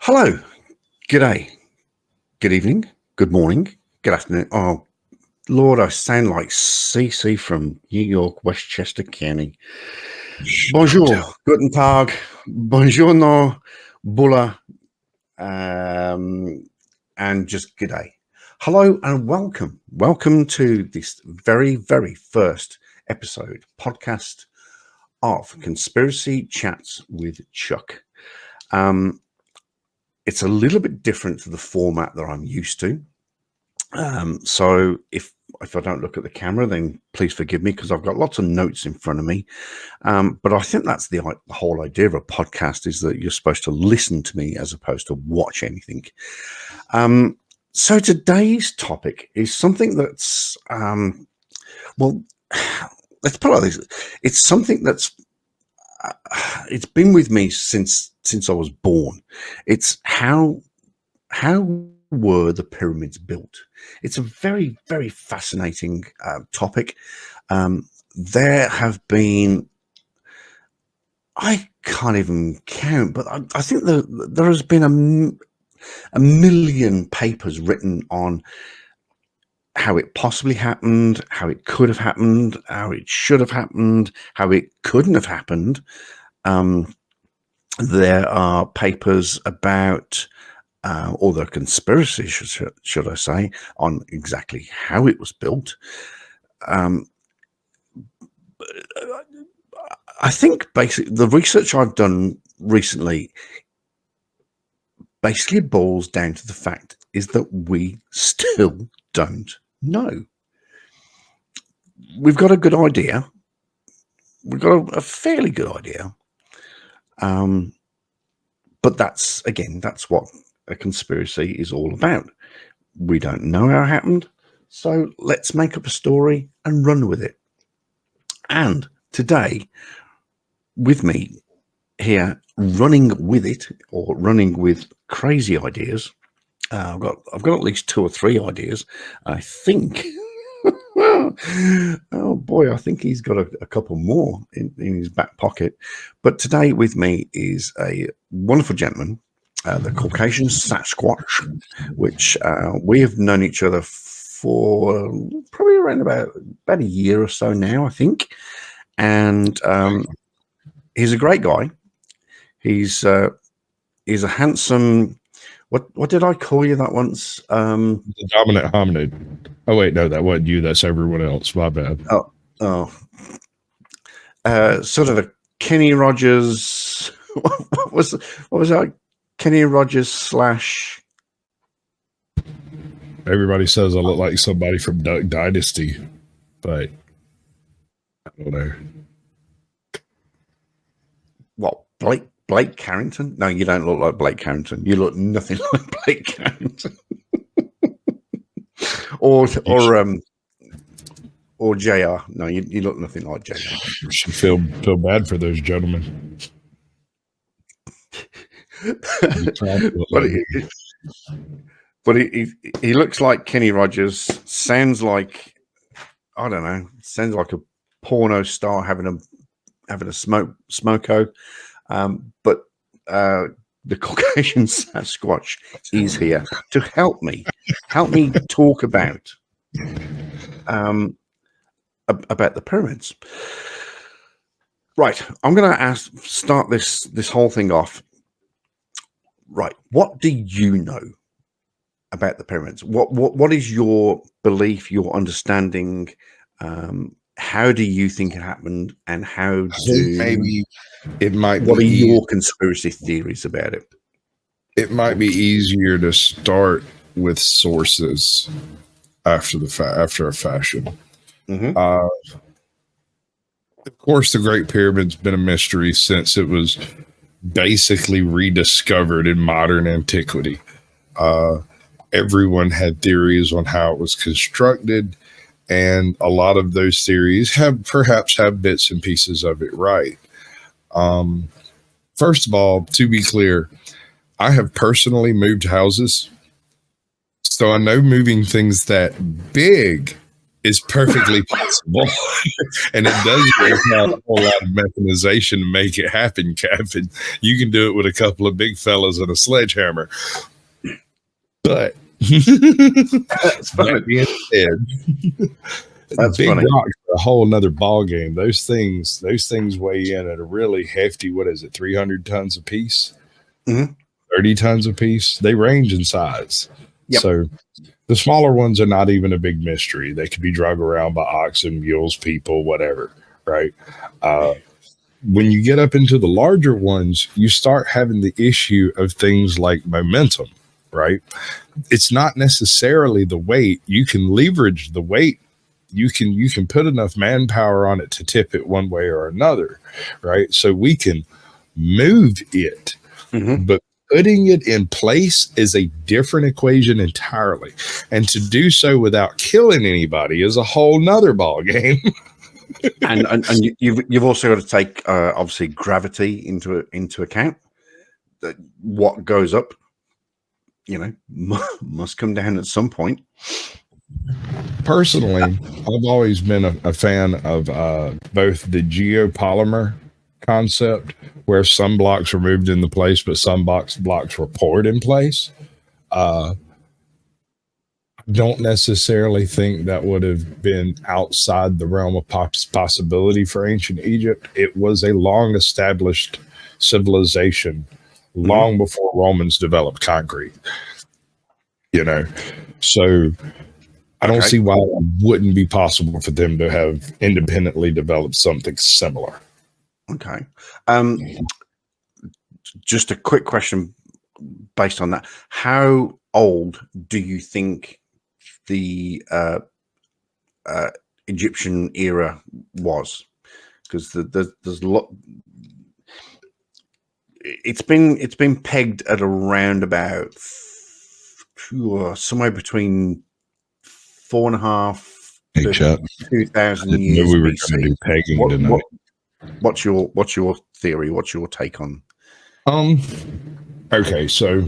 Hello, good day, good evening, good morning, good afternoon. Oh, Lord, I sound like CC from New York, Westchester County. Bonjour, guten Tag, buongiorno, bulla, and just good day. Hello and welcome. Welcome to this very, very first podcast of Conspiracy Chats with Chuck. It's a little bit different to the format that I'm used to. So if I don't look at the camera, then please forgive me because I've got lots of notes in front of me. But I think that's the whole idea of a podcast, is that you're supposed to listen to me as opposed to watch anything. So today's topic is something that's, well, let's put it like this. It's something that's, it's been with me since I was born. It's how were the pyramids built? It's a very, very fascinating topic. There have been, I can't even count, but I think there has been a million papers written on how it possibly happened, how it could have happened, how it should have happened, how it couldn't have happened. There are papers about, or the conspiracy, should I say, on exactly how it was built. I think basically the research I've done recently basically boils down to the fact is that we still don't know. We've got a good idea. We've got a fairly good idea. But that's what a conspiracy is all about. We don't know how it happened, so let's make up a story and run with it. And today, with me here, running with it, or running with crazy ideas, I've got at least 2 or 3 ideas. I think, oh boy, I think he's got a couple more in his back pocket. But today with me is a wonderful gentleman, the CaucAsian Sasquatch, which we have known each other for probably around about a year or so now, I think. And he's a great guy. He's a handsome. What did I call you that once? The dominant hominid. Oh wait, no, that wasn't you. That's everyone else. My bad. Sort of a Kenny Rogers. What was that? Kenny Rogers / Everybody says I look like somebody from Duck Dynasty, but I don't know. What, Blake Carrington? No, you don't look like Blake Carrington. You look nothing like Blake Carrington. or JR. No, you look nothing like JR. You should feel bad for those gentlemen. But he looks like Kenny Rogers. Sounds like, I don't know. Sounds like a porno star having a smoko. But the CaucAsian Sasquatch is here to help me talk about the pyramids. Right, I'm going to start this whole thing off. Right, what do you know about the pyramids? What is your belief, your understanding? How do you think it happened, and how do maybe it might? What are your conspiracy theories about it? It might be easier to start with sources after a fashion. Mm-hmm. Of course, the Great Pyramid's been a mystery since it was basically rediscovered in modern antiquity. Everyone had theories on how it was constructed, and a lot of those theories perhaps have bits and pieces of it right. First of all, to be clear, I have personally moved houses, so I know moving things that big It's perfectly possible. And it does require a whole lot of mechanization to make it happen, Captain. You can do it with a couple of big fellas and a sledgehammer. But that being said, That's big funny. rocks are a whole nother ball game. Those things weigh in at a really hefty, what is it, 300 tons a piece? Mm-hmm. 30 tons a piece. They range in size. Yep. So the smaller ones are not even a big mystery. They could be dragged around by oxen, mules, people, whatever, right? When you get up into the larger ones, you start having the issue of things like momentum, right? It's not necessarily the weight. You can leverage the weight. You can put enough manpower on it to tip it one way or another, right? So we can move it, but putting it in place is a different equation entirely. And to do so without killing anybody is a whole nother ball game. and you've also got to take obviously gravity into account. That what goes up, must come down at some point. Personally, I've always been a fan of both the geopolymer concept, where some blocks were moved into place, but some blocks were poured in place. Don't necessarily think that would have been outside the realm of possibility for ancient Egypt. It was a long established civilization, long before Romans developed concrete. So I don't see why it wouldn't be possible for them to have independently developed something similar. Okay. Just a quick question based on that. How old do you think the Egyptian era was? Because there's a lot. It's been pegged at around about somewhere between 4.5 to 2,000 years we were BC. going to do pegging tonight. What's your theory? What's your take on? Okay, so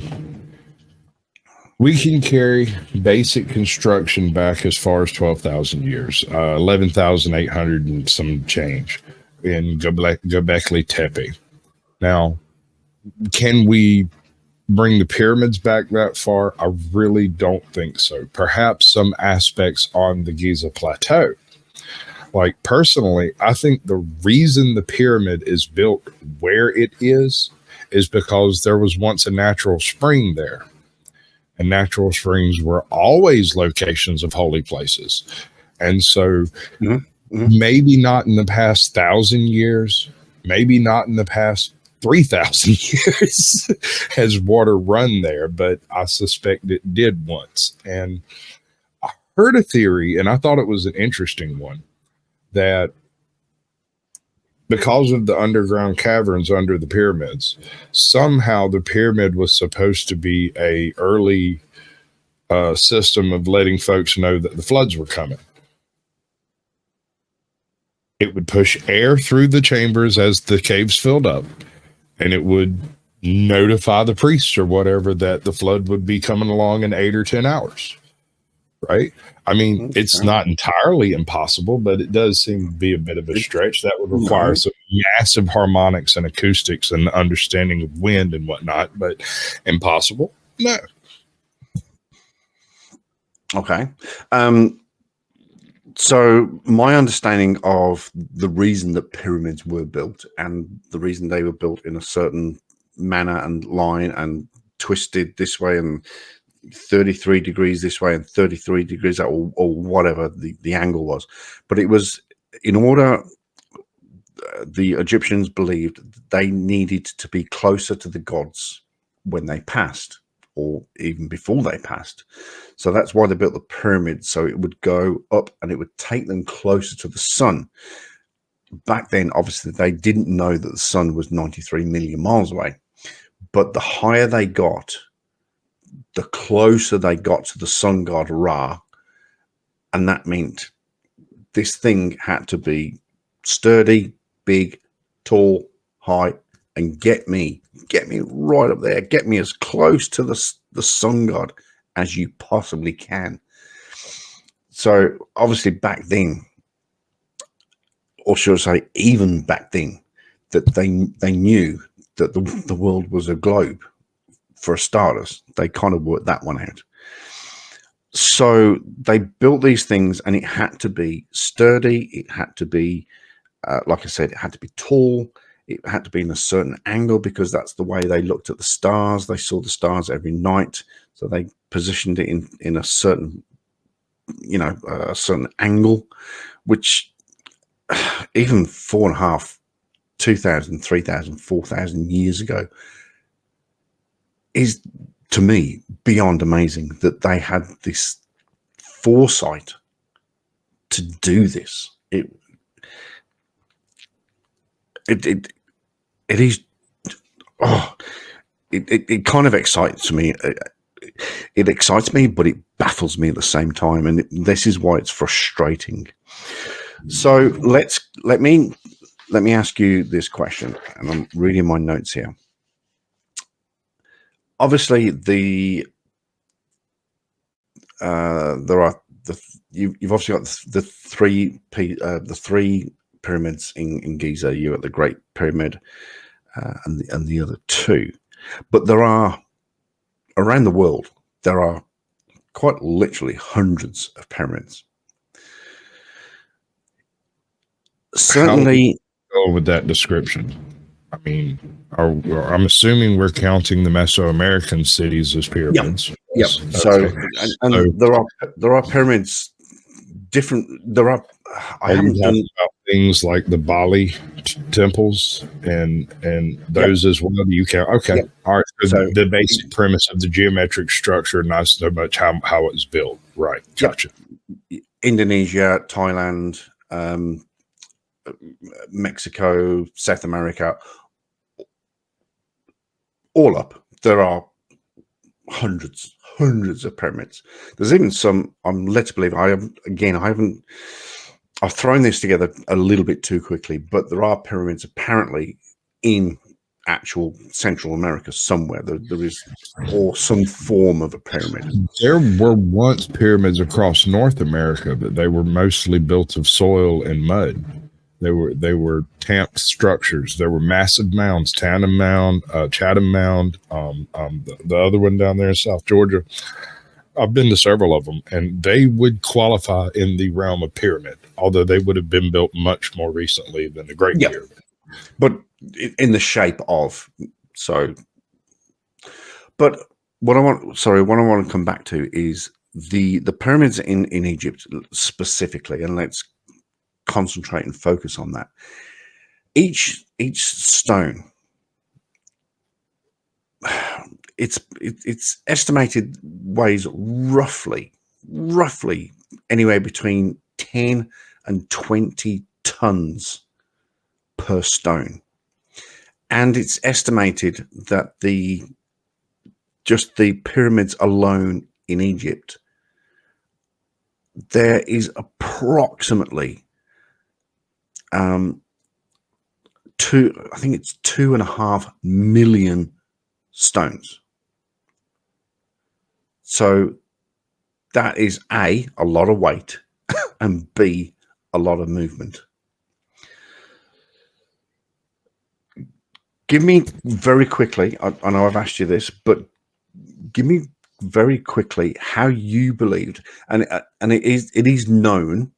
we can carry basic construction back as far as 12,000 years, 11,800 and some change in Göbekli Tepe. Now, can we bring the pyramids back that far? I really don't think so. Perhaps some aspects on the Giza Plateau. Like, personally, I think the reason the pyramid is built where it is because there was once a natural spring there. And natural springs were always locations of holy places. And so maybe not in the past 1,000 years, maybe not in the past 3,000 years has water run there, but I suspect it did once. And I heard a theory, and I thought it was an interesting one, that because of the underground caverns under the pyramids, somehow the pyramid was supposed to be a early system of letting folks know that the floods were coming. It would push air through the chambers as the caves filled up, and it would notify the priests or whatever that the flood would be coming along in 8 or 10 hours. Right? I mean, it's not entirely impossible, but it does seem to be a bit of a stretch. That would require some massive harmonics and acoustics and understanding of wind and whatnot, but impossible? No. Okay. So my understanding of the reason that pyramids were built and the reason they were built in a certain manner and line and twisted this way and 33 degrees this way and 33 degrees that, or whatever the angle was, but it was in order. The Egyptians believed they needed to be closer to the gods when they passed, or even before they passed. So that's why they built the pyramids, so it would go up and it would take them closer to the sun. Back then, obviously, they didn't know that the sun was 93 million miles away, but the higher they got, the closer they got to the sun god Ra, and that meant this thing had to be sturdy, big, tall, high, and get me right up there. Get me as close to the sun god as you possibly can. So obviously back then, or should I say even back then, that they knew that the world was a globe. For starters, they kind of worked that one out. So they built these things, and it had to be sturdy. It had to be, like I said, it had to be tall. It had to be in a certain angle because that's the way they looked at the stars. They saw the stars every night, so they positioned it in a certain, a certain angle, which even 4.5, 2,000, 3,000, 4,000 years ago is, to me, beyond amazing that they had this foresight to do this. It is, oh, it kind of excites me. It excites me, but it baffles me at the same time, and this is why it's frustrating. So let me ask you this question, and I'm reading my notes here. Obviously, you've obviously got the three pyramids in Giza. You got the Great Pyramid and the other two, but there are around the world. There are quite literally hundreds of pyramids. Certainly, go with that description. I mean, I'm assuming we're counting the Mesoamerican cities as pyramids. Yep. So, and there are pyramids. Different. There are. I haven't done about things like the Bali temples and those as well. You count? Okay, all right. So the basic premise of the geometric structure, not so much how it's built. Right. Gotcha. Indonesia, Thailand, Mexico, South America, all up, there are hundreds of pyramids. There's even some, I'm led to believe, I've thrown this together a little bit too quickly, but there are pyramids apparently in actual Central America somewhere. There is, or some form of a pyramid. There were once pyramids across North America, but they were mostly built of soil and mud. They were tamped structures. There were massive mounds, Chatham Mound, the other one down there in South Georgia. I've been to several of them, and they would qualify in the realm of pyramid, although they would have been built much more recently than the Great Pyramid. But in the shape of, so. But what I want to come back to is the pyramids in Egypt specifically, and let's concentrate and focus on that. Each stone, it's estimated weighs roughly anywhere between 10 and 20 tons per stone, and it's estimated that just the pyramids alone in Egypt, there is approximately I think it's 2.5 million stones. So that is a lot of weight, and B, a lot of movement. Give me very quickly, I know I've asked you this, but give me very quickly how you believed, and it is known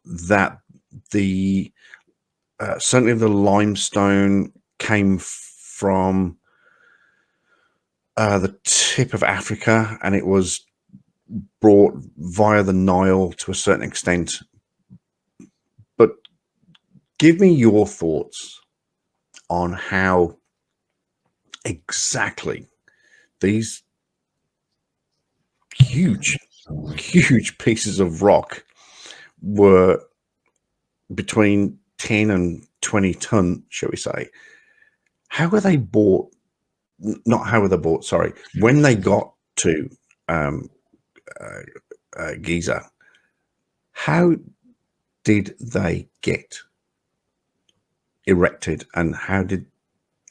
that the certainly the limestone came from the tip of Africa, and it was brought via the Nile to a certain extent. But give me your thoughts on how exactly these huge pieces of rock were between 10 and 20 ton, shall we say. How were they bought? Not how were they bought, sorry. When they got to Giza, how did they get erected, and how did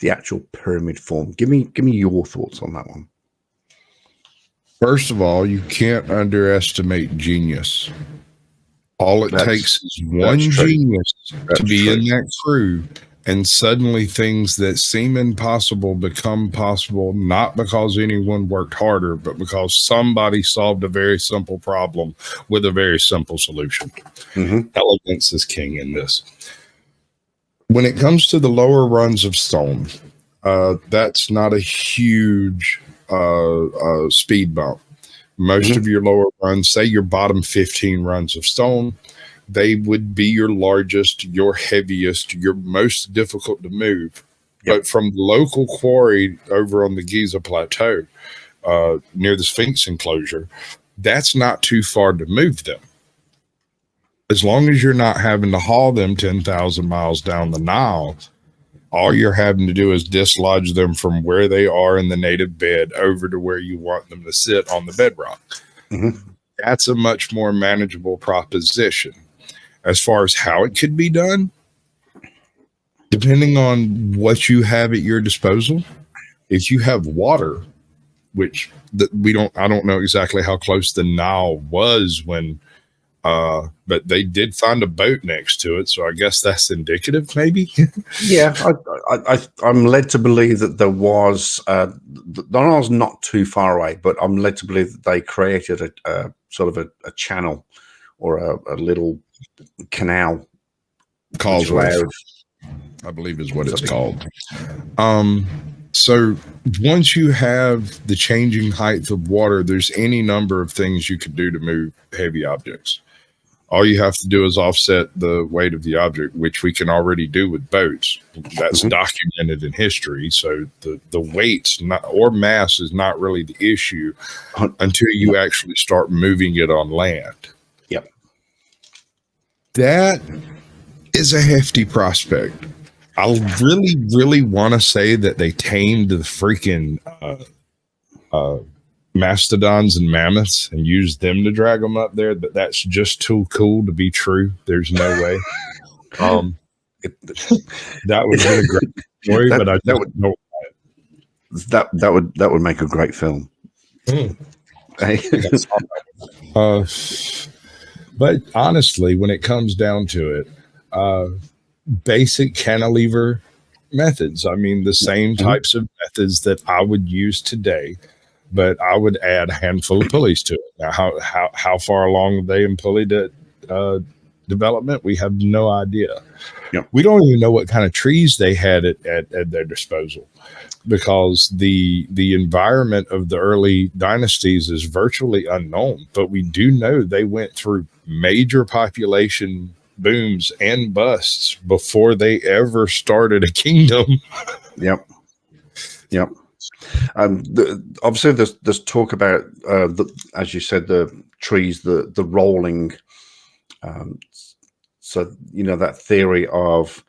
the actual pyramid form? Give me your thoughts on that one. First of all, you can't underestimate genius. All it takes is That's one true. genius to That's be true. in that crew, and suddenly things that seem impossible become possible, not because anyone worked harder, but because somebody solved a very simple problem with a very simple solution. Mm-hmm. Elegance is king in this. When it comes to the lower runs of stone, that's not a huge speed bump. Most Mm-hmm. of your lower runs, say your bottom 15 runs of stone, they would be your largest, your heaviest, your most difficult to move. Yep. But from the local quarry over on the Giza Plateau, near the Sphinx enclosure, that's not too far to move them. As long as you're not having to haul them 10,000 miles down the Nile, all you're having to do is dislodge them from where they are in the native bed over to where you want them to sit on the bedrock. Mm-hmm. That's a much more manageable proposition. As far as how it could be done, depending on what you have at your disposal, if you have water, which I don't know exactly how close the Nile was when, but they did find a boat next to it, so I guess that's indicative, maybe. Yeah, I'm led to believe that there was the Nile's not too far away, but I'm led to believe that they created a sort of a channel or a little canal, which Causeway, allowed I believe, is what it's something. called. So once you have the changing height of water, there's any number of things you could do to move heavy objects. All you have to do is offset the weight of the object, which we can already do with boats. That's Mm-hmm. documented in history. So the weight or mass is not really the issue until you actually start moving it on land. Yep. That is a hefty prospect. I really, really want to say that they tamed the freaking mastodons and mammoths and used them to drag them up there, but that's just too cool to be true. There's no way. That would have been a great story, but I just don't. that would make a great film. But honestly, when it comes down to it, basic cantilever methods. I mean, the same types of methods that I would use today, but I would add a handful of pulleys to it. Now, how far along are they in pulley development? We have no idea. Yep. We don't even know what kind of trees they had at their disposal, because the environment of the early dynasties is virtually unknown. But we do know they went through major population booms and busts before they ever started a kingdom. Yep. Yep. Obviously, there's talk about as you said, the trees, the rolling. So that theory of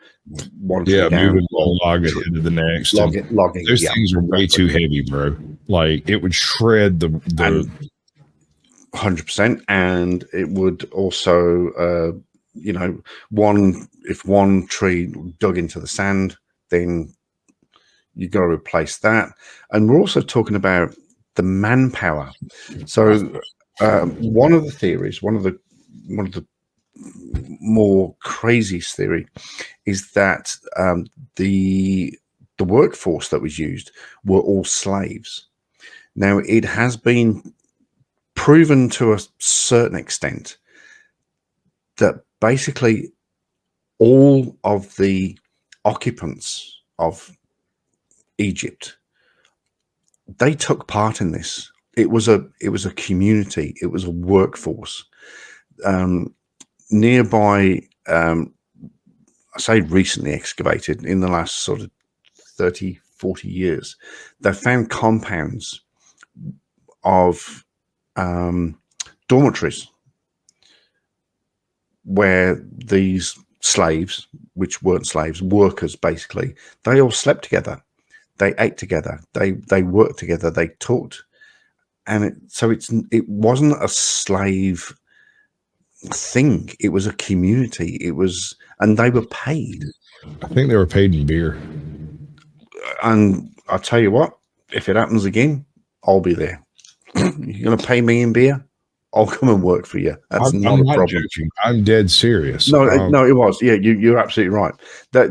one tree down, moving one log ahead of the next. logging. Those things are way too heavy, bro. Like, it would shred the 100%, and it would also, if one tree dug into the sand, then you got to replace that. And we're also talking about the manpower. So one of the theories, one of the more craziest theory, is that the workforce that was used were all slaves. Now, it has been proven to a certain extent that basically all of the occupants of Egypt, they took part in this. It was a community. It was a workforce. Nearby, I say recently excavated, in the last sort of 30, 40 years, they found compounds of dormitories where these slaves, which weren't slaves, workers basically, they all slept together, they ate together, they worked together, they talked, and it wasn't a slave thing. It was a community. It was, and they were paid. I think they were paid in beer. And I'll tell you what, if it happens again, I'll be there. You're going to pay me in beer? I'll come and work for you. That's I'm not a not problem. joking. I'm dead serious. No, no, it was. Yeah, you're absolutely right. But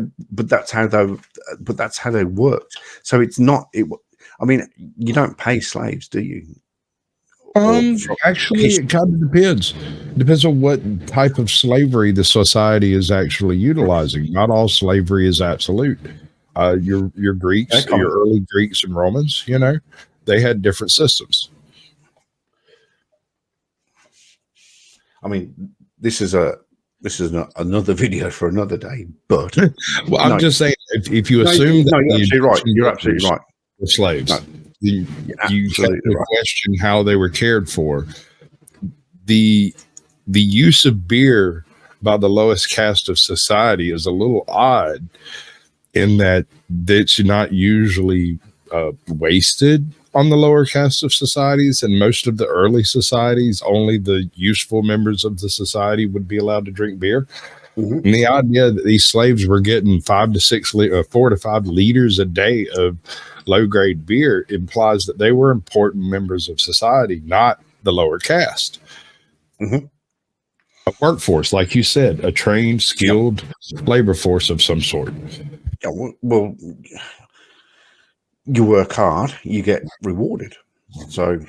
that's how they worked. So it's not. I mean, you don't pay slaves, do you? Actually, it kind of depends. Depends on what type of slavery the society is actually utilizing. Not all slavery is absolute. Your Greeks, your early Greeks and Romans, they had different systems. I mean, this is another video for another day. But well, I'm just saying, if you assume that you're absolutely right. You're absolutely right. The slaves, you have to question how they were cared for. The use of beer by the lowest caste of society is a little odd in that it's not usually wasted on the lower caste of societies. And most of the early societies, only the useful members of the society would be allowed to drink beer. Mm-hmm. And the idea that these slaves were getting 4 to 5 liters a day of low-grade beer implies that they were important members of society, not the lower caste. Mm-hmm. A workforce, like you said, a trained, skilled labor force of some sort. Yeah, well, you work hard, you get rewarded. So,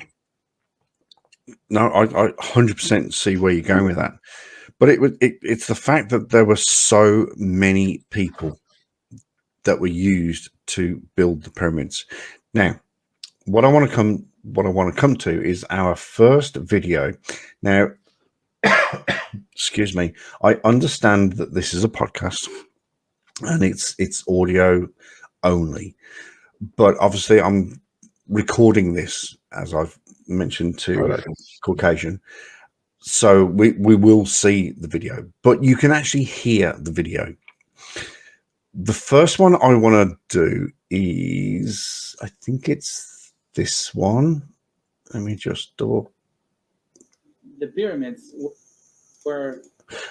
no, I 100% see where you're going with that. But it's the fact that there were so many people that were used to build the pyramids. Now, what I want to come to is our first video. Now, excuse me, I understand that this is a podcast and it's audio only, but obviously I'm recording this, as I've mentioned to Caucasian. So we will see the video, but you can actually hear the video. The first one I want to do is, I think it's this one. Let me just double. The pyramids were...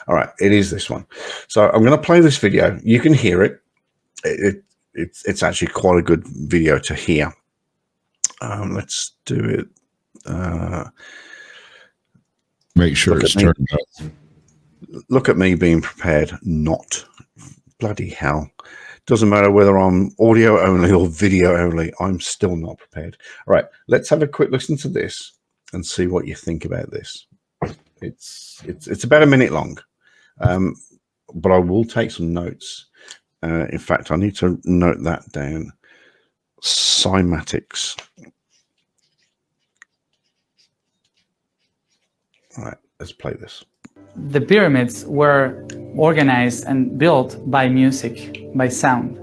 All right, it is this one. So I'm going to play this video. You can hear it. It's actually quite a good video to hear. Let's do it. Make sure it's turned up. Look at me being prepared. Not. Bloody hell. Doesn't matter whether I'm audio only or video only. I'm still not prepared. All right, let's have a quick listen to this and see what you think about this. It's about a minute long, but I will take some notes. In fact, I need to note that down. Cymatics. All right, let's play this. The pyramids were organized and built by music, by sound.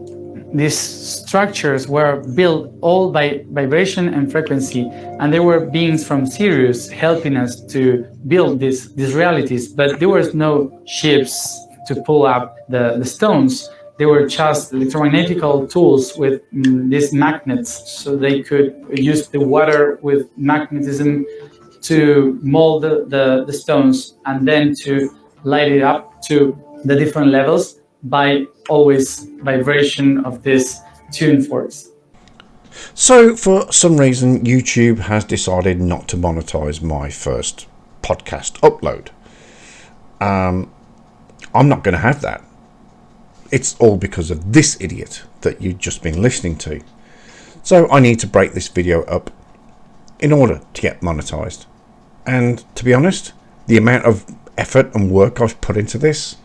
These structures were built all by vibration and frequency, and there were beings from Sirius helping us to build these realities, but there was no ships to pull up the stones. They were just electromagnetical tools with these magnets, so they could use the water with magnetism to mold the stones and then to light it up to the different levels by always vibration of this tune force. So for some reason, YouTube has decided not to monetize my first podcast upload. I'm not going to have that. It's all because of this idiot that you've just been listening to. So I need to break this video up in order to get monetized. And to be honest, the amount of effort and work I've put into this,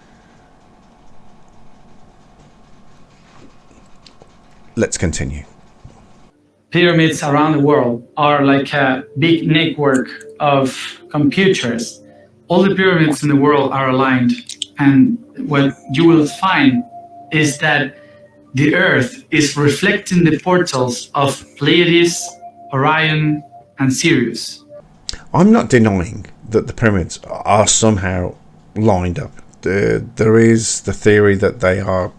let's continue. Pyramids around the world are like a big network of computers. All the pyramids in the world are aligned, and what you will find is that the Earth is reflecting the portals of Pleiades, Orion, and Sirius. I'm not denying that the pyramids are somehow lined up. There is the theory that they are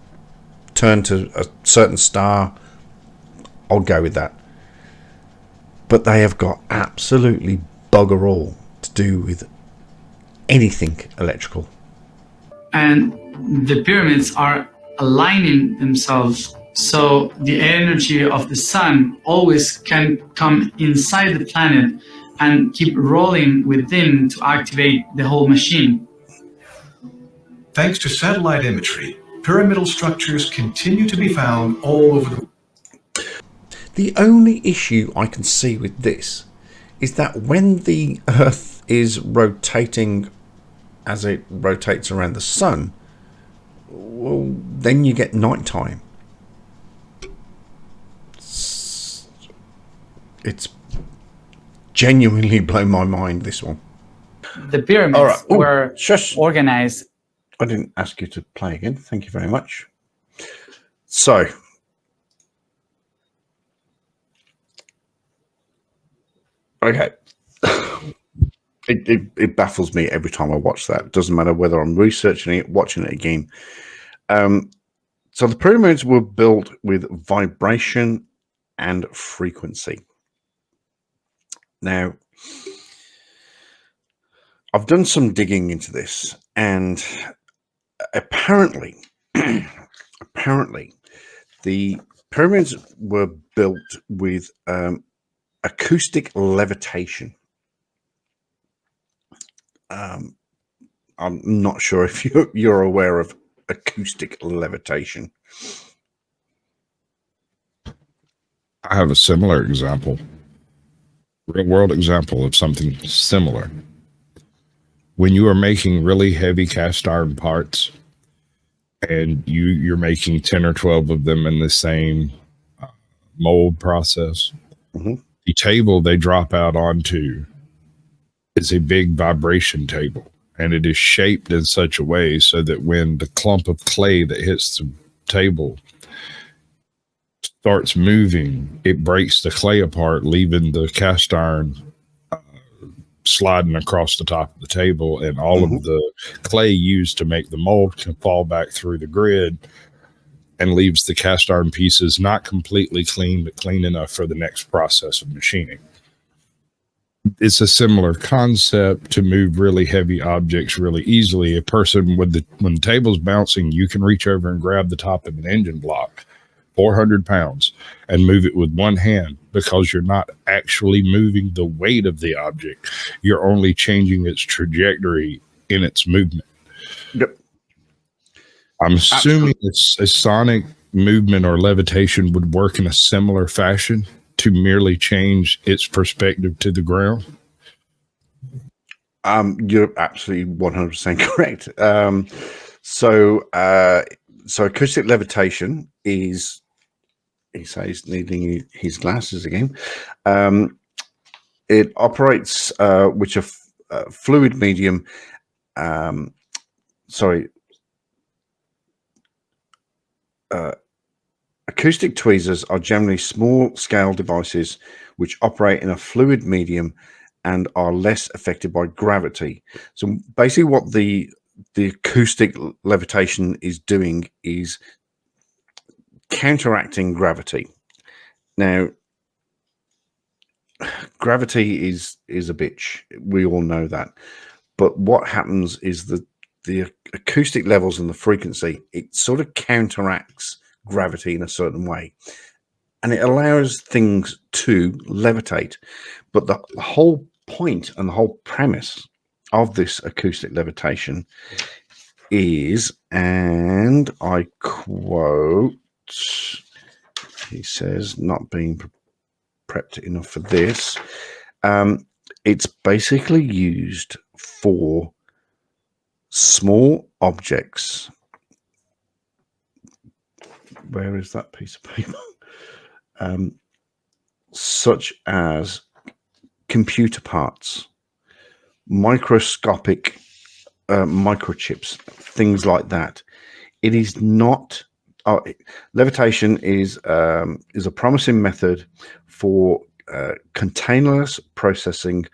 turned to a certain star. I'll go with that. But they have got absolutely bugger all to do with anything electrical. And the pyramids are aligning themselves so the energy of the sun always can come inside the planet and keep rolling within to activate the whole machine. Thanks to satellite imagery, pyramidal structures continue to be found all over the world. The only issue I can see with this is that when the Earth is rotating as it rotates around the sun, well, then you get nighttime. It's genuinely blown my mind, this one. The pyramids were organized. I didn't ask you to play again. Thank you very much. So, okay. It baffles me every time I watch that. It doesn't matter whether I'm researching it, watching it again. So the pyramids were built with vibration and frequency. Now, I've done some digging into this, and apparently, the pyramids were built with acoustic levitation. I'm not sure if you're aware of acoustic levitation. I have a similar example, real world example of something similar. When you are making really heavy cast iron parts and you're making 10 or 12 of them in the same mold process, the table they drop out onto is a big vibration table, and it is shaped in such a way so that when the clump of clay that hits the table starts moving, it breaks the clay apart, leaving the cast iron sliding across the top of the table, and all of the clay used to make the mold can fall back through the grid and leaves the cast iron pieces not completely clean, but clean enough for the next process of machining. It's a similar concept to move really heavy objects really easily. A person when the table's bouncing, you can reach over and grab the top of an engine block, 400 pounds, and move it with one hand, because you're not actually moving the weight of the object. You're only changing its trajectory in its movement. Yep. I'm assuming it's a sonic movement or levitation would work in a similar fashion to merely change its perspective to the ground. You're absolutely 100% correct. So acoustic levitation is, he says, needing his glasses again. It operates which a fluid medium. Acoustic tweezers are generally small-scale devices which operate in a fluid medium and are less affected by gravity. So basically what the acoustic levitation is doing is counteracting gravity. Now, gravity is a bitch. We all know that. But what happens is that the acoustic levels and the frequency, it sort of counteracts gravity in a certain way, and it allows things to levitate. But the whole point and the whole premise of this acoustic levitation is, and I quote, he says, not being prepped enough for this, it's basically used for small objects. Where is that piece of paper? Such as computer parts, microscopic microchips, things like that. It is not. Levitation is a promising method for containerless processing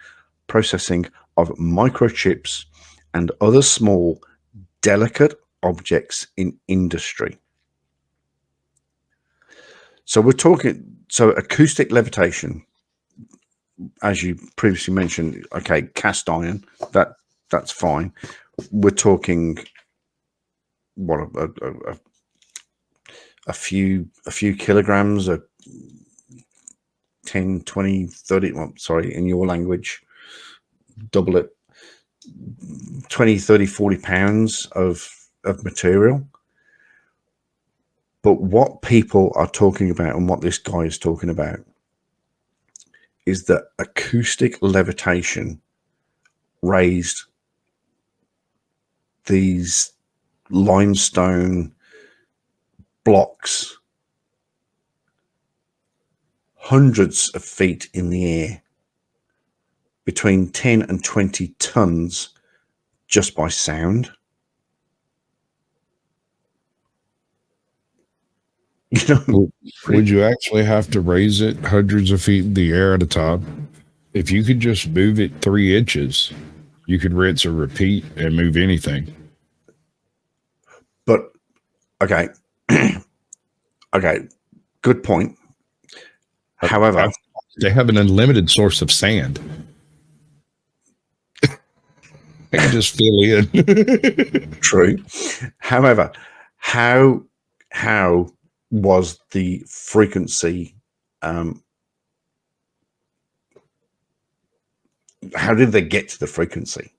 of microchips and other small, delicate objects in industry. So we're talking, so acoustic levitation, as you previously mentioned, okay, cast iron, that's fine. We're talking what, a few kilograms, 10, 20, 30, well, sorry, in your language, double it, 20, 30, 40 pounds of material. But what people are talking about and what this guy is talking about is that acoustic levitation raised these limestone blocks hundreds of feet in the air, between 10 and 20 tons, just by sound. You know, would you actually have to raise it hundreds of feet in the air at a time? If you could just move it 3 inches, you could rinse or repeat and move anything. But okay, okay, good point. However, they have an unlimited source of sand. They can just fill in. True. However, how was the frequency? How did they get to the frequency?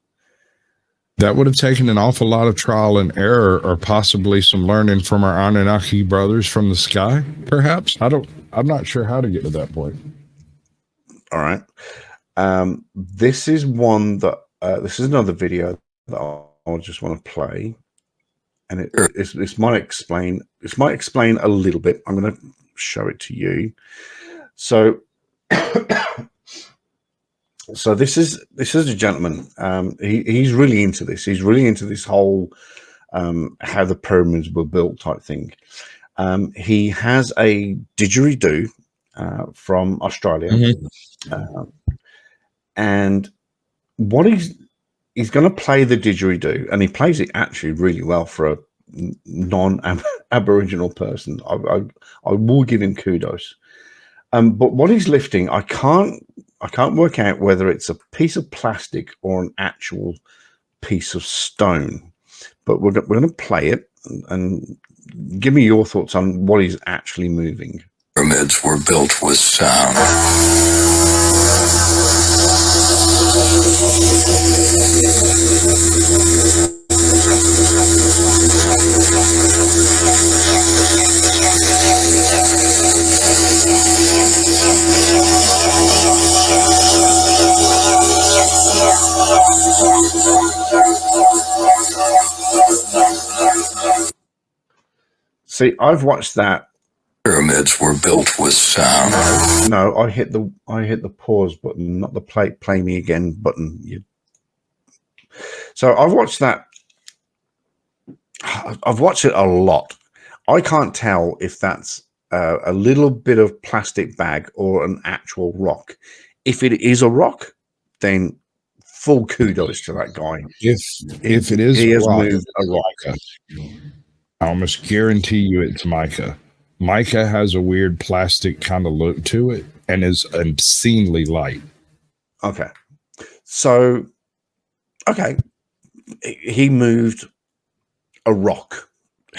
That would have taken an awful lot of trial and error, or possibly some learning from our Anunnaki brothers from the sky, perhaps. I'm not sure how to get to that point. All right. This is one that this is another video that I'll just want to play, and this might explain a little bit. I'm going to show it to you. So so this is a gentleman. He's really into this. He's really into this whole how the pyramids were built type thing. He has a didgeridoo from Australia. Mm-hmm. And what he's going to play the didgeridoo, and he plays it actually really well for a non-Aboriginal person. I will give him kudos. But what he's lifting, I can't work out whether it's a piece of plastic or an actual piece of stone. But we're going to play it and give me your thoughts on what he's actually moving. Pyramids were built with sound. See, I've watched that. Pyramids were built with sound. No, I hit the pause button, not the play me again button. So I've watched that. I've watched it a lot. I can't tell if that's a little bit of plastic bag or an actual rock. If it is a rock, then full kudos to that guy. If it is, he has moved a rock. I almost guarantee you it's mica. Mica has a weird plastic kind of look to it and is obscenely light. Okay. So, okay. He moved a rock,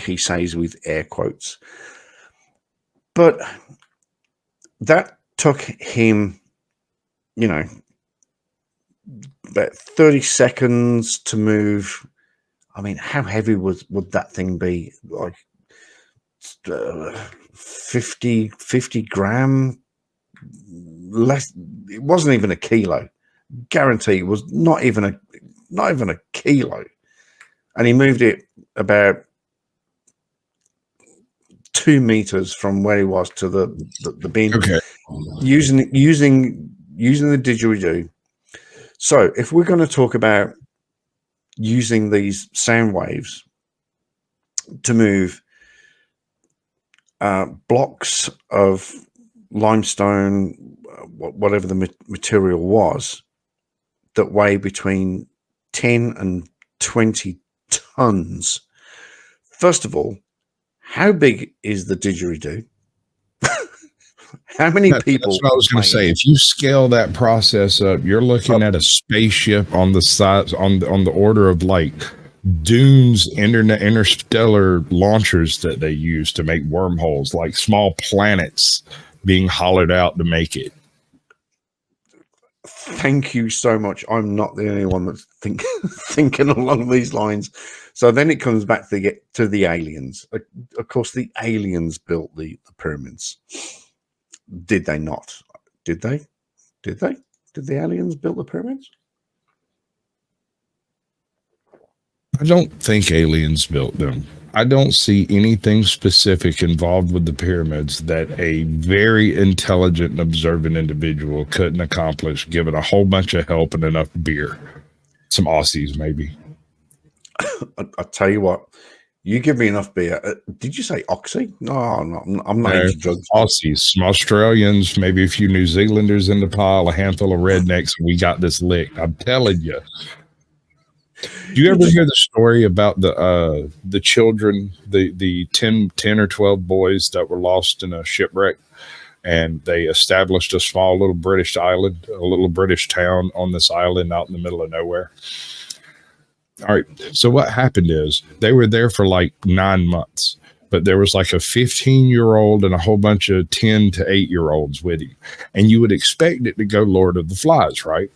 he says with air quotes. But that took him, about 30 seconds to move. I mean, how heavy would that thing be? Like 50 gram? Less. It wasn't even a kilo. Guarantee it was not even a kilo. And he moved it about 2 meters from where he was to the bin. Okay. Using the didgeridoo. So if we're going to talk about using these sound waves to move blocks of limestone, whatever the material was, that weigh between 10 and 20 tons. First of all, how big is the didgeridoo? How many people? That's what I was going to say. If you scale that process up, you're looking at a spaceship on the size, on the order of like Dune's interstellar launchers that they use to make wormholes, like small planets being hollowed out to make it. Thank you so much. I'm not the only one that's thinking along these lines. So then it comes back to the aliens. Of course, the aliens built the pyramids. Did they not? Did they? Did they? Did the aliens build the pyramids? I don't think aliens built them. I don't see anything specific involved with the pyramids that a very intelligent and observant individual couldn't accomplish given a whole bunch of help and enough beer. Some Aussies, maybe. I'll tell you what. You give me enough beer. Did you say Oxy? No, I'm not into drugs. Aussies, some Australians, maybe a few New Zealanders in the pile, a handful of rednecks, and we got this licked. I'm telling you. Do you ever hear the story about the children, the 10 or 12 boys that were lost in a shipwreck, and they established a small little British island, a little British town on this island out in the middle of nowhere? All right. So what happened is they were there for like 9 months, but there was like a 15-year-old and a whole bunch of 10 to 8-year-olds with him. And you would expect it to go Lord of the Flies, right?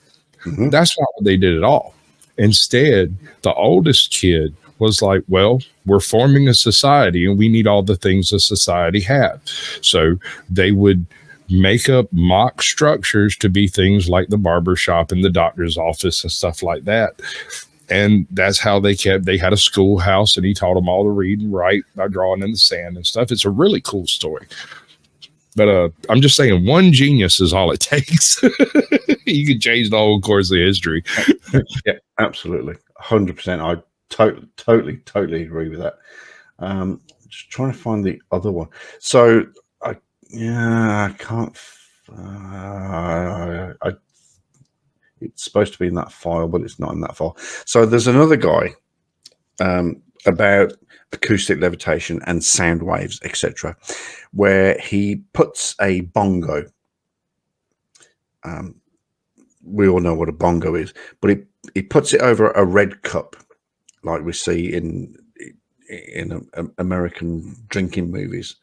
Mm-hmm. That's not what they did at all. Instead, the oldest kid was like, well, we're forming a society and we need all the things a society have. So they would make up mock structures to be things like the barber shop and the doctor's office and stuff like that. And that's how they had a schoolhouse, and he taught them all to read and write by drawing in the sand and stuff. It's a really cool story. But I'm just saying, one genius is all it takes. You can change the whole course of history. Yeah, absolutely. 100%. I totally agree with that. Just trying to find the other one. So, I can't. It's supposed to be in that file, but it's not in that file. So there's another guy about acoustic levitation and sound waves, etc., where he puts a bongo. We all know what a bongo is, but he puts it over a red cup, like we see in American drinking movies,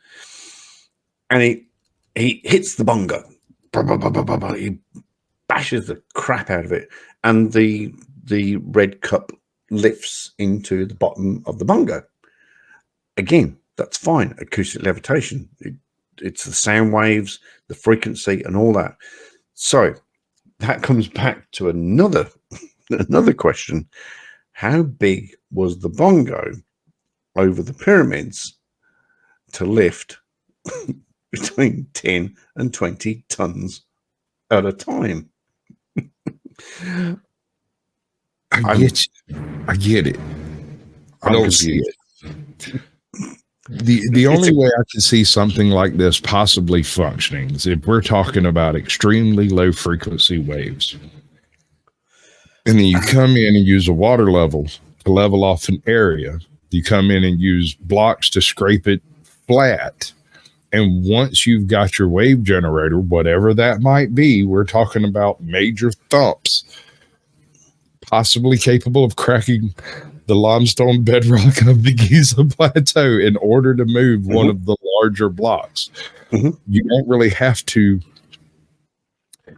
and he hits the bongo. He bashes the crap out of it, and the red cup lifts into the bottom of the bongo. Again, that's fine. Acoustic levitation. It's the sound waves, the frequency, and all that. So that comes back to another question. How big was the bongo over the pyramids to lift between 10 and 20 tons at a time? I get it. I don't see it. The only way I can see something like this possibly functioning is if we're talking about extremely low frequency waves. And then you come in and use a water level to level off an area. You come in and use blocks to scrape it flat. And once you've got your wave generator, whatever that might be, we're talking about major thumps, possibly capable of cracking the limestone bedrock of the Giza Plateau in order to move one of the larger blocks. You don't really have to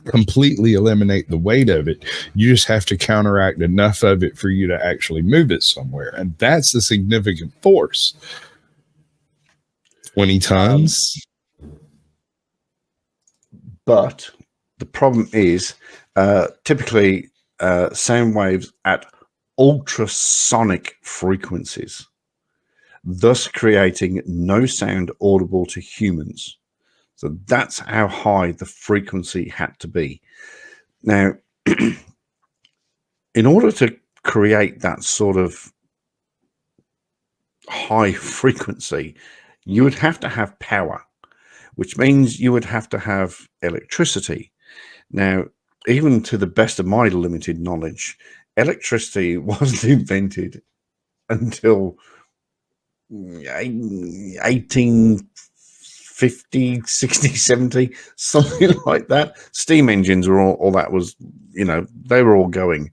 completely eliminate the weight of it. You just have to counteract enough of it for you to actually move it somewhere. And that's a significant force. 20 tons. But the problem is typically sound waves at ultrasonic frequencies, thus creating no sound audible to humans. So that's how high the frequency had to be. Now, in order to create that sort of high frequency, you would have to have power, which means you would have to have electricity. Now, even to the best of my limited knowledge, electricity wasn't invented until 1850, 60, 70, something like that. Steam engines were all that was, they were all going.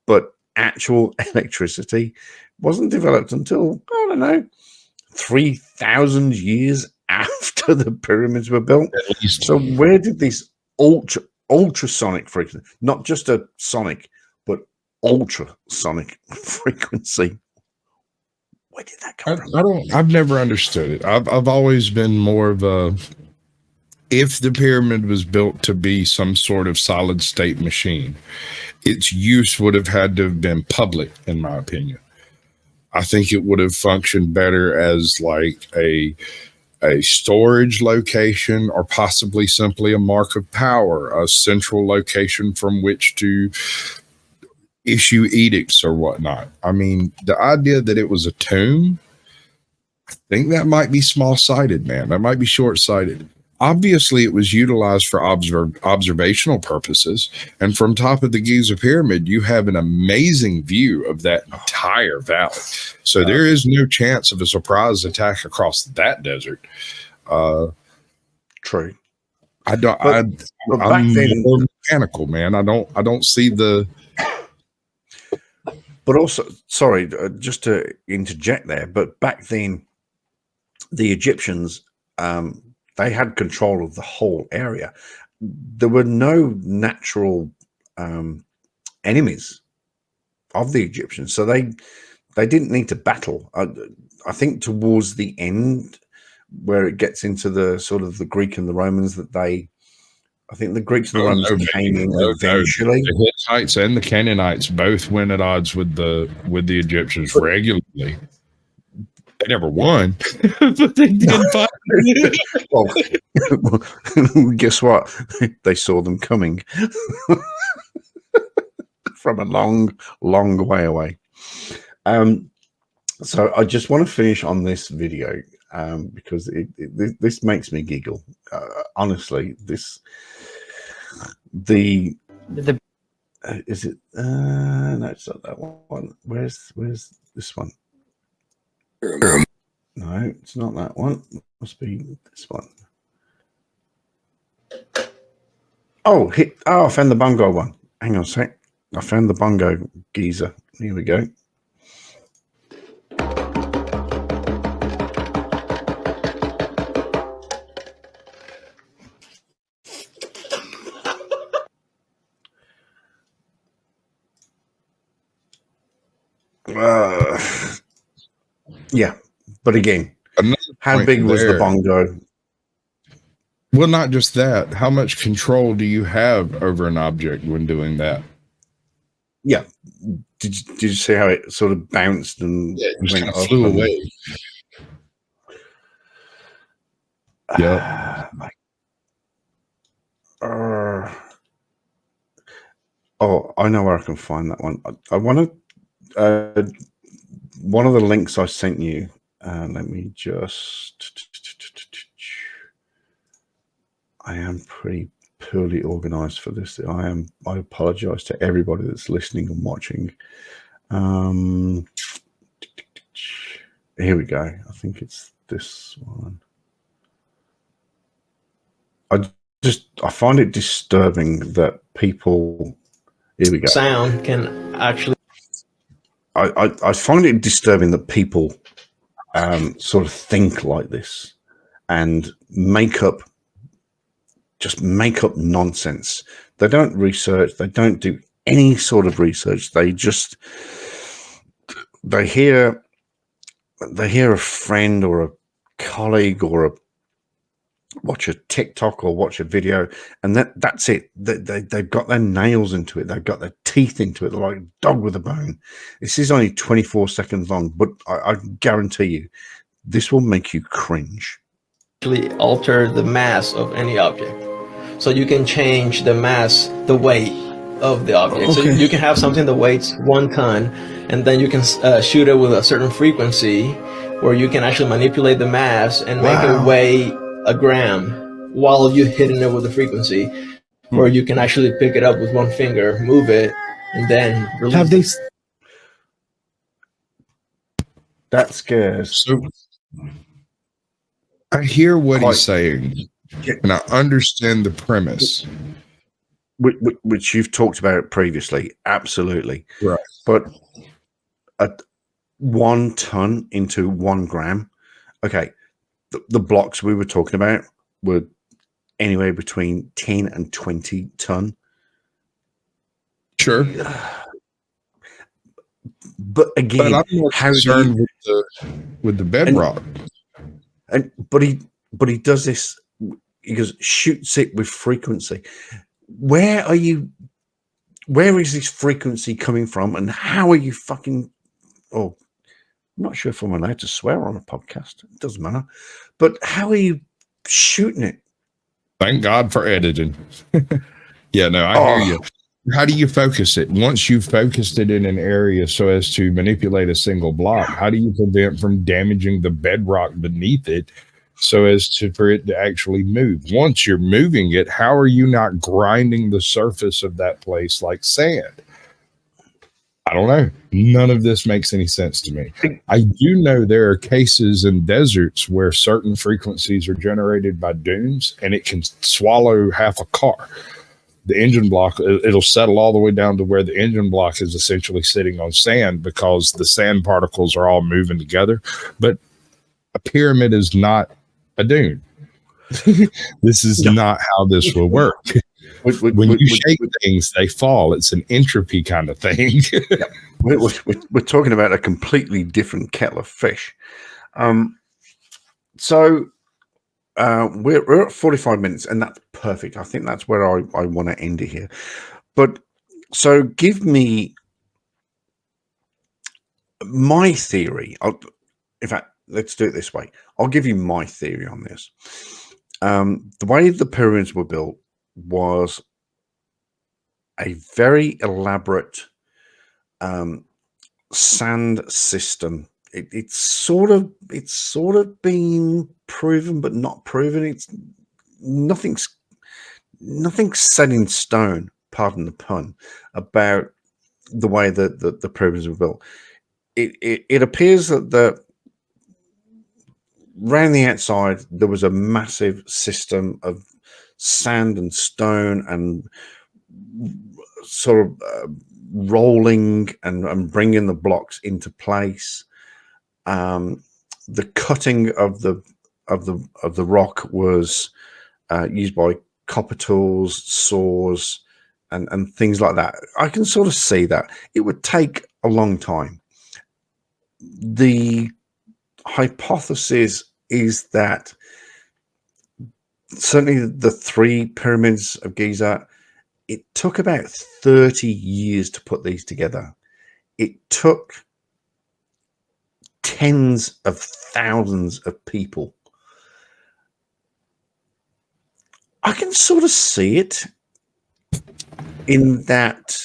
But actual electricity wasn't developed until, I don't know, 3,000 years after the pyramids were built. So where did this ultrasonic frequency, not just a sonic, but ultrasonic frequency. Where did that come from? I've never understood it. I've always been more of a, if the pyramid was built to be some sort of solid state machine, its use would have had to have been public, in my opinion. I think it would have functioned better as like a storage location, or possibly simply a mark of power, a central location from which to issue edicts or whatnot. I mean, the idea that it was a tomb, I think that might be small-sighted, man. That might be short-sighted. Obviously, it was utilized for observational purposes. And from top of the Giza pyramid, you have an amazing view of that entire valley. So there is no chance of a surprise attack across that desert. True. I don't. But I'm back then, more mechanical, man. I don't see the. But also, sorry, just to interject there. But back then, the Egyptians, they had control of the whole area. There were no natural enemies of the Egyptians, so they didn't need to battle. I think towards the end, where it gets into the sort of the Greek and the Romans, that I think the Greeks and the Romans came in eventually. The Hittites and the Canaanites both went at odds with the Egyptians regularly. They never won, but they did fight. Well, guess what? They saw them coming from a long, long way away. So I just want to finish on this video because this makes me giggle. Honestly, is it? No, it's not that one. Where's this one? No, it's not that one. It must be this one. Oh, I found the bongo one. Hang on a sec. I found the bongo geezer. Here we go. Yeah, but again, how big was the bongo? Well, not just that. How much control do you have over an object when doing that? Yeah. Did you see how it sort of bounced and went up flew away? Yeah. Oh, I know where I can find that one. I want to. One of the links I sent you. Let me just. I am pretty poorly organized for this. I apologize to everybody that's listening and watching. Here we go. I think it's this one. I find it disturbing that people. Here we go. Sound can actually. I find it disturbing that people sort of think like this and just make up nonsense. They don't research. They don't do any sort of research. They hear a friend or a colleague or watch a TikTok or watch a video, and that's it. They've got their nails into it. They've got their teeth into it. They're like a dog with a bone. This is only 24 seconds long, but I guarantee you, this will make you cringe. Actually alter the mass of any object. So you can change the mass, the weight of the object. Okay. So you can have something that weighs 1 ton, and then you can shoot it with a certain frequency where you can actually manipulate the mass and make it weigh 1 gram while you're hitting it with the frequency. Or you can actually pick it up with 1 finger, move it, and then release have these. That scares. So I hear what he's saying, and I understand the premise, which you've talked about previously. Absolutely, right. But at 1 ton into 1 gram, okay. The blocks we were talking about were anywhere between 10 and 20 ton. Sure. But again, but I'm more concerned with the bedrock. But he does this. He goes, shoots it with frequency. Where is this frequency coming from, and how are you fucking? Oh, I'm not sure if I'm allowed to swear on a podcast. It doesn't matter. But how are you shooting it? Thank God for editing. Yeah, no, I hear you. How do you focus it? Once you've focused it in an area so as to manipulate a single block, how do you prevent from damaging the bedrock beneath it so as to for it to actually move? Once you're moving it, how are you not grinding the surface of that place like sand? I don't know. None of this makes any sense to me. I do know there are cases in deserts where certain frequencies are generated by dunes, and it can swallow half a car. The engine block, it'll settle all the way down to where the engine block is essentially sitting on sand because the sand particles are all moving together. But a pyramid is not a dune. This is not how this will work. When you shake things, they fall. It's an entropy kind of thing. We're talking about a completely different kettle of fish. So we're at 45 minutes, and that's perfect. I think that's where I want to end it here. But so give me my theory. In fact, let's do it this way. I'll give you my theory on this. The way the pyramids were built was a very elaborate sand system. It's sort of been proven, but not proven. It's nothing's set in stone. Pardon the pun. About the way that the pyramids were built. It appears that around the outside there was a massive system of sand and stone and sort of rolling and bringing the blocks into place. The cutting of the rock was used by copper tools, saws, and things like that. I can sort of see that it would take a long time. The hypothesis is that certainly the 3 pyramids of Giza, it took about 30 years to put these together. It took tens of thousands of people. I can sort of see it in that,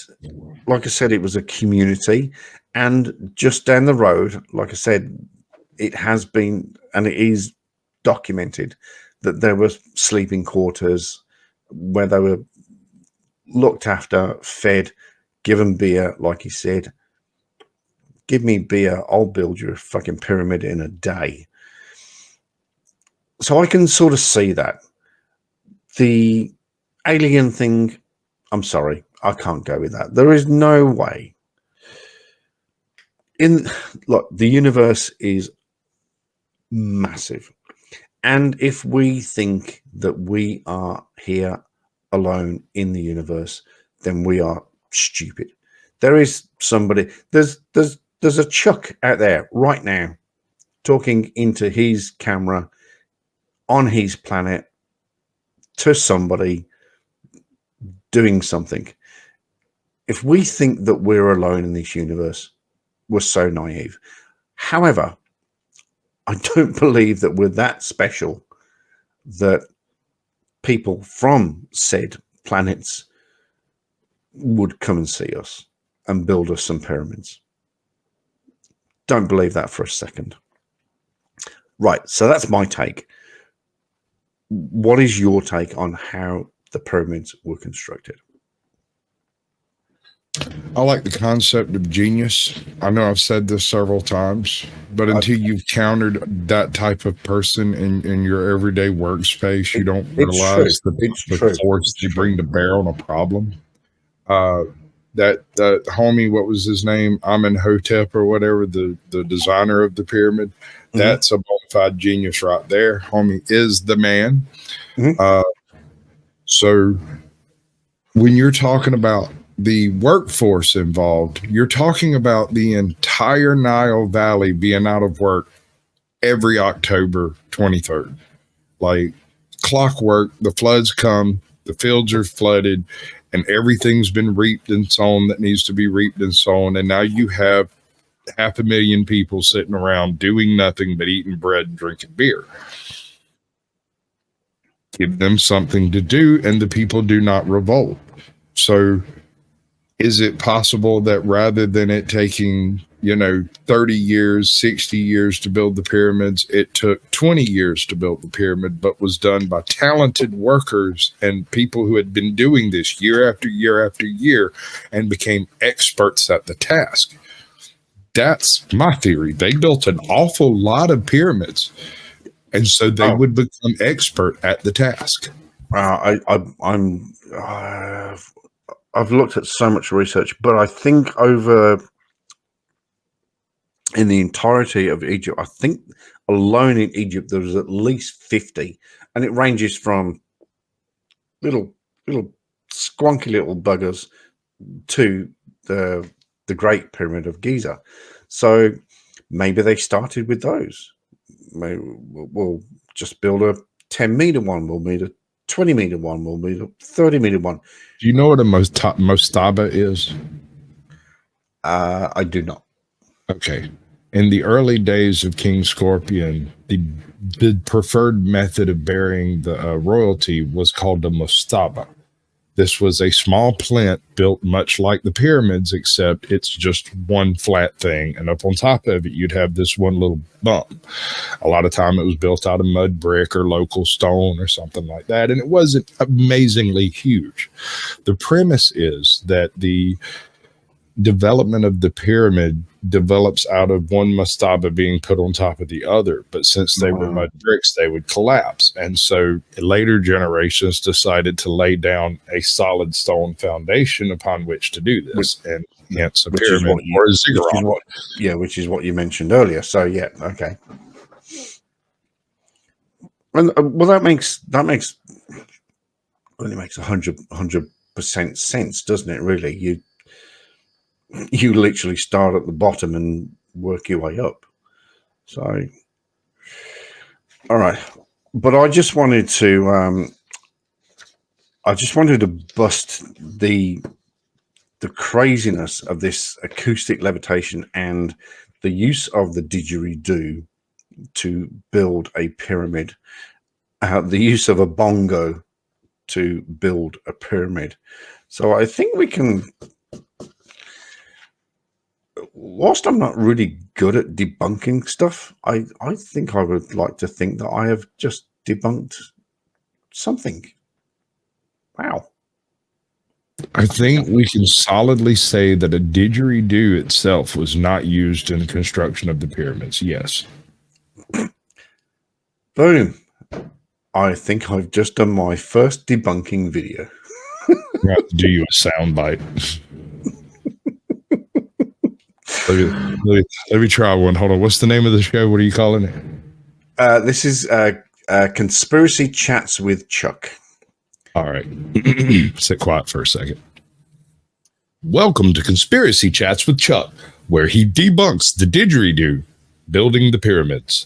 like I said, it was a community, and just down the road, like I said, it has been, and it is documented, that there were sleeping quarters where they were looked after, fed, given beer, like he said. Give me beer, I'll build you a fucking pyramid in a day. So I can sort of see that. The alien thing, I'm sorry, I can't go with that. There is no way. Look, the universe is massive. And if we think that we are here alone in the universe, then we are stupid. There is somebody, there's a Chuck out there right now talking into his camera on his planet to somebody doing something. If we think that we're alone in this universe, we're so naive. However, I don't believe that we're that special that people from said planets would come and see us and build us some pyramids. Don't believe that for a second. Right, so that's my take. What is your take on how the pyramids were constructed? I like the concept of genius. I know I've said this several times, but until you've countered that type of person in your everyday workspace, you don't realize the force they bring to bear on a problem. That homie, what was his name? Amenhotep or whatever, the designer of the pyramid. That's a bona fide genius right there. Homie is the man. So when you're talking about the workforce involved, you're talking about the entire Nile Valley being out of work every October 23rd. Like clockwork, the floods come, the fields are flooded, and everything's been reaped and sown that needs to be reaped and sown. And now you have 500,000 people sitting around doing nothing but eating bread and drinking beer. Give them something to do, and the people do not revolt. So is it possible that rather than it taking, 30 years, 60 years to build the pyramids, it took 20 years to build the pyramid, but was done by talented workers and people who had been doing this year after year after year and became experts at the task? That's my theory. They built an awful lot of pyramids, and so they would become expert at the task. I've looked at so much research, but I think in the entirety of Egypt, I think alone in Egypt there was at least 50, and it ranges from little squonky little buggers to the Great Pyramid of Giza. So maybe they started with those. Maybe we'll just build a 10-meter one. We'll build a 20-meter one. We'll build a 30-meter one. Do you know what a mastaba is? I do not. Okay. In the early days of King Scorpion, the preferred method of burying the royalty was called a mastaba. This was a small plinth built much like the pyramids, except it's just one flat thing. And up on top of it, you'd have this one little bump. A lot of time it was built out of mud brick or local stone or something like that. And it wasn't amazingly huge. The premise is that the development of the pyramid develops out of one mastaba being put on top of the other, but since they were mud bricks, they would collapse. And so later generations decided to lay down a solid stone foundation upon which to do this, and hence a pyramid or a ziggurat. Which is what you mentioned earlier. So yeah, okay. And well, that makes 100% sense, doesn't it? Really, you literally start at the bottom and work your way up. So, all right. But I just wanted to bust the craziness of this acoustic levitation and the use of the didgeridoo to build a pyramid, the use of a bongo to build a pyramid. So I think we can, whilst I'm not really good at debunking stuff, I think I would like to think that I have just debunked something. Wow. I think we can solidly say that a didgeridoo itself was not used in the construction of the pyramids. Yes. Boom. I think I've just done my first debunking video. I have to do you a sound bite. Let me try one. Hold on. What's the name of the show? What are you calling it? This is Conspiracy Chats with Chuck. All right. Sit quiet for a second. Welcome to Conspiracy Chats with Chuck, where he debunks the didgeridoo building the pyramids.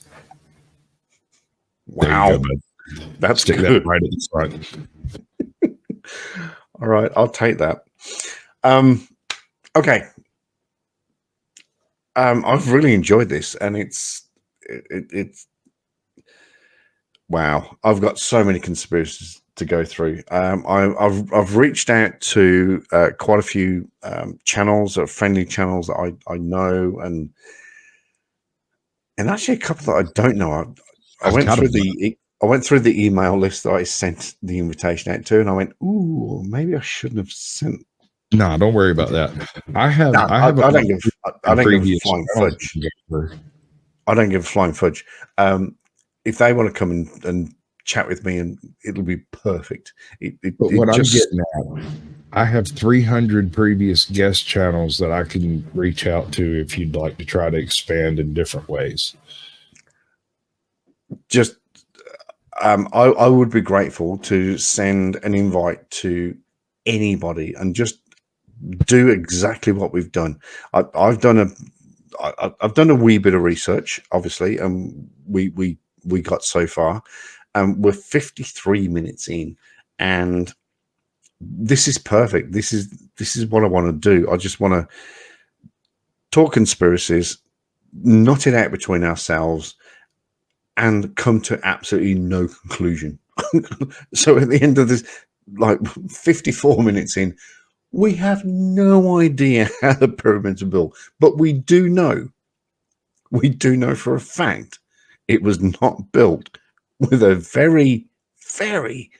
Wow. That's Stick good. that right at the front. All right. I'll take that. Okay. I've really enjoyed this, and it's wow. I've got so many conspiracies to go through. I've reached out to quite a few channels, or friendly channels that I know, and actually a couple that I don't know. I went through the email list that I sent the invitation out to, and I went, ooh, maybe I shouldn't have sent. No, don't worry about that. I don't give a flying fudge. I don't give a flying fudge. If they want to come and chat with me, and it'll be perfect. I'm getting at, I have 300 previous guest channels that I can reach out to if you'd like to try to expand in different ways. Just I would be grateful to send an invite to anybody and just do exactly what we've done. I've done a wee bit of research, obviously, and we got so far, and we're 53 minutes in, and this is perfect. This is what I want to do. I just want to talk conspiracies, knot it out between ourselves, and come to absolutely no conclusion. So at the end of this, like 54 minutes in, we have no idea how the pyramids are built, but we do know for a fact it was not built with a very, very,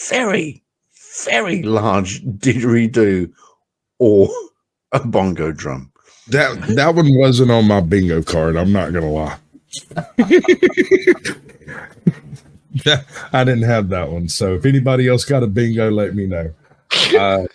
very, very large didgeridoo or a bongo drum. That one wasn't on my bingo card. I'm not gonna lie. I didn't have that one. So if anybody else got a bingo, let me know. I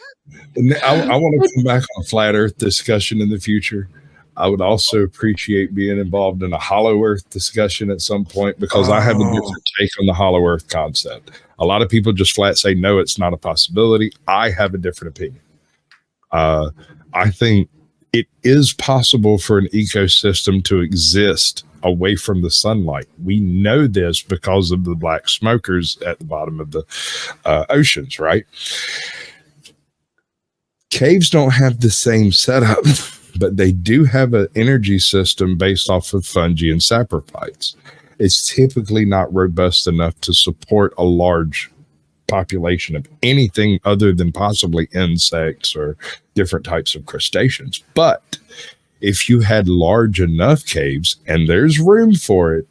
want to come back on a flat Earth discussion in the future. I would also appreciate being involved in a hollow Earth discussion at some point, because I have a different take on the hollow Earth concept. A lot of people just flat say, no, it's not a possibility. I have a different opinion. I think it is possible for an ecosystem to exist away from the sunlight. We know this because of the black smokers at the bottom of the oceans, right? Caves don't have the same setup, but they do have an energy system based off of fungi and saprophytes. It's typically not robust enough to support a large population of anything other than possibly insects or different types of crustaceans. But if you had large enough caves, and there's room for it,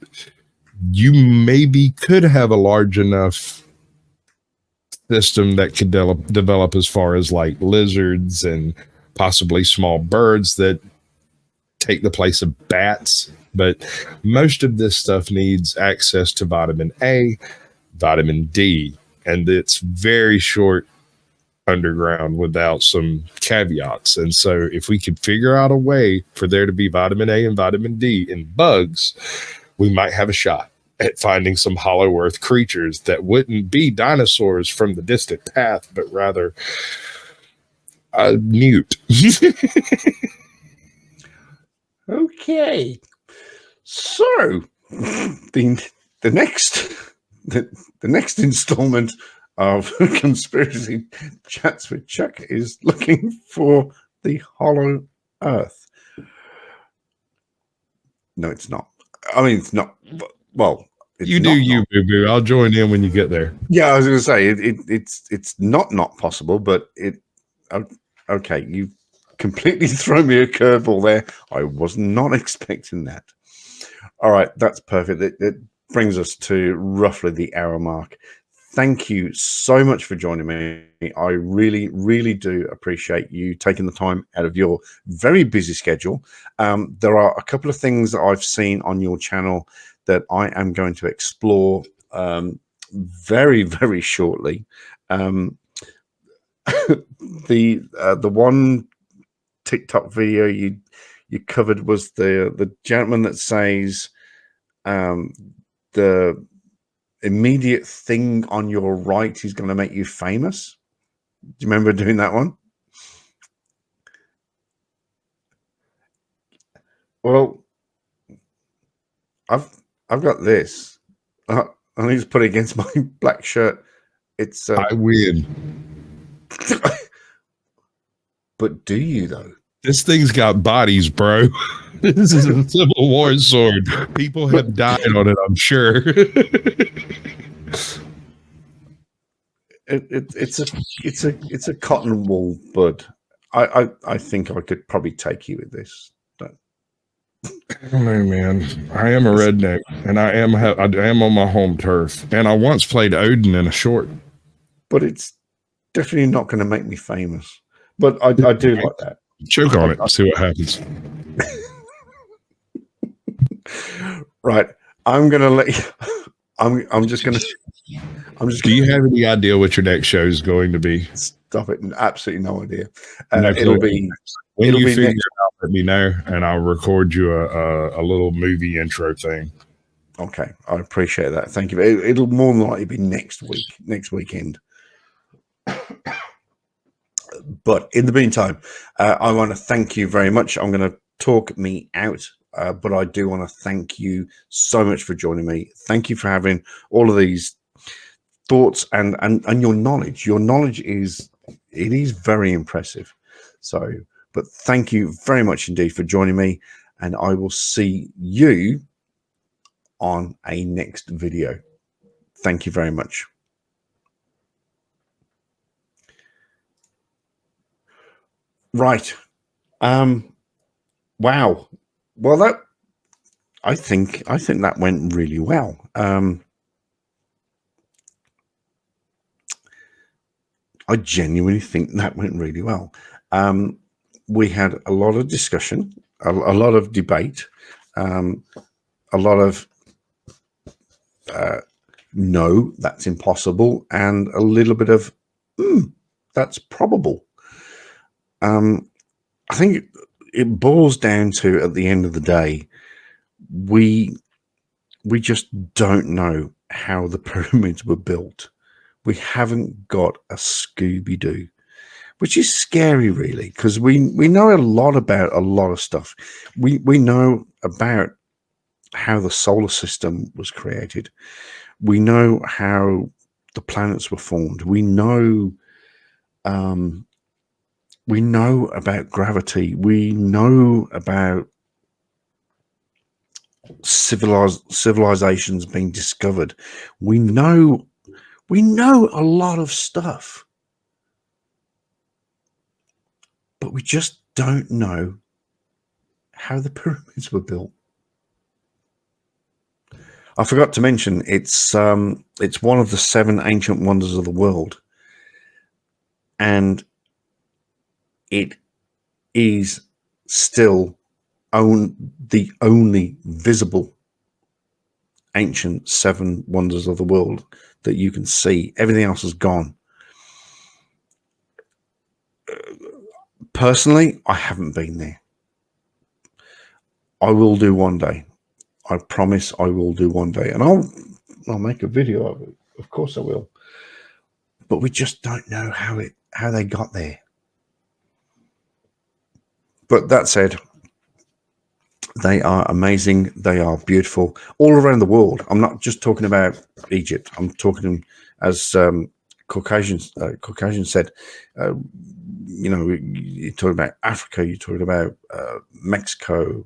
you maybe could have a large enough system that could develop as far as like lizards and possibly small birds that take the place of bats. But most of this stuff needs access to vitamin A, vitamin D, and it's very short underground without some caveats. And so if we could figure out a way for there to be vitamin A and vitamin D in bugs, we might have a shot at finding some hollow earth creatures that wouldn't be dinosaurs from the distant past, but rather mute. Okay. So the next installment of Conspiracy Chats with Chuck is looking for the hollow earth. No, it's not. I mean, it's not. Well, it's You do you, boo boo. I'll join in when you get there. Yeah, I was going to say it's not possible, but okay. You completely throw me a curveball there. I was not expecting that. All right, that's perfect. It brings us to roughly the hour mark. Thank you so much for joining me. I really, really do appreciate you taking the time out of your very busy schedule. There are a couple of things that I've seen on your channel that I am going to explore very, very shortly. The one TikTok video you covered was the gentleman that says the immediate thing on your right is going to make you famous. Do you remember doing that one? Well, I've got this. I need to put it against my black shirt. It's I win. But do you though? This thing's got bodies, bro. This is a Civil War sword. People have died on it, I'm sure. It's a cotton wool bud. I think I could probably take you with this. I don't know, man. I am a redneck, and I am on my home turf, and I once played Odin in a short. But it's definitely not going to make me famous. But I do like that. Choke on it and see what happens. Right. I'm going to let you. I'm just going to. Do you have any idea what your next show is going to be? Stop it. Absolutely no idea. It'll be. When you figure next. it out, let me know, and I'll record you a little movie intro thing. Okay, I appreciate that. Thank you. It'll more than likely be next weekend. But in the meantime, I want to thank you very much. I'm going to talk me out, but I do want to thank you so much for joining me. Thank you for having all of these thoughts and your knowledge. Your knowledge is very impressive. So, but thank you very much indeed for joining me, and I will see you on a next video. Thank you very much. Right. Wow. Well, I think that went really well. I genuinely think that went really well. We had a lot of discussion, a lot of debate, a lot of no, that's impossible, and a little bit of that's probable. I think it boils down to, at the end of the day, we just don't know how the pyramids were built. We haven't got a Scooby-Doo, which is scary, really, because we know a lot about a lot of stuff. We know about how the solar system was created. We know how the planets were formed. We know about gravity. We know about civilizations being discovered. We know a lot of stuff, but we just don't know how the pyramids were built. I forgot to mention it's one of the 7 ancient wonders of the world, and it is still the only visible ancient 7 wonders of the world that you can see. Everything else is gone. Personally, I haven't been there. I will do one day. I promise I will do one day, and I'll make a video of it. Of course I will. But we just don't know how they got there. But that said, they are amazing. They are beautiful all around the world. I'm not just talking about Egypt. I'm talking, as Caucasian said, you know, you're talking about Africa, you're talking about Mexico,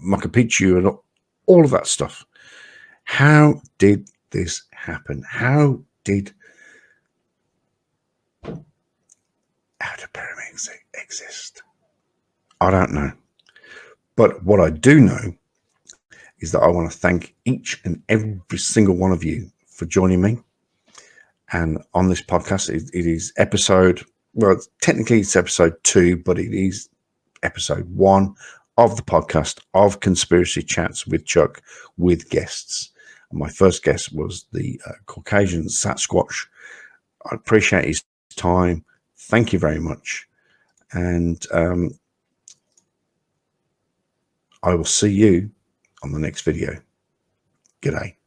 Machu Picchu, and all of that stuff. How did this happen? How did pyramids exist? I don't know. But what I do know is that I want to thank each and every single one of you for joining me. And on this podcast, it is episode, well, technically it's episode 2, but it is episode 1 of the podcast of Conspiracy Chats with Chuck with guests. And my first guest was the CaucAsian Sasquatch. I appreciate his time. Thank you very much. And I will see you on the next video. G'day.